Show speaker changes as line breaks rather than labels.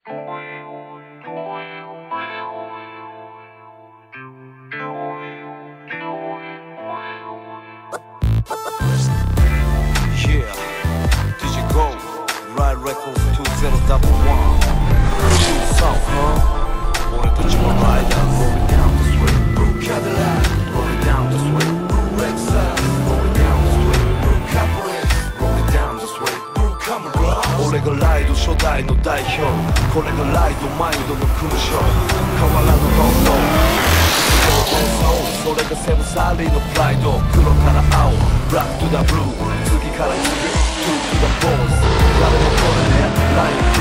Ride Records 2011 Choose out, huh? 오래됐지만 ride rolling down the street Blue Cadillac rolling down the street Blue Lexus rolling down the street Blue Caprice rolling down the street Blue Camera 俺がライド初代の代表これがライドマインドの勲章変わらぬ本能それがセブンサーリーのプライド黒から青 Black to the blue 次から次 Two to the balls 誰もこれねライン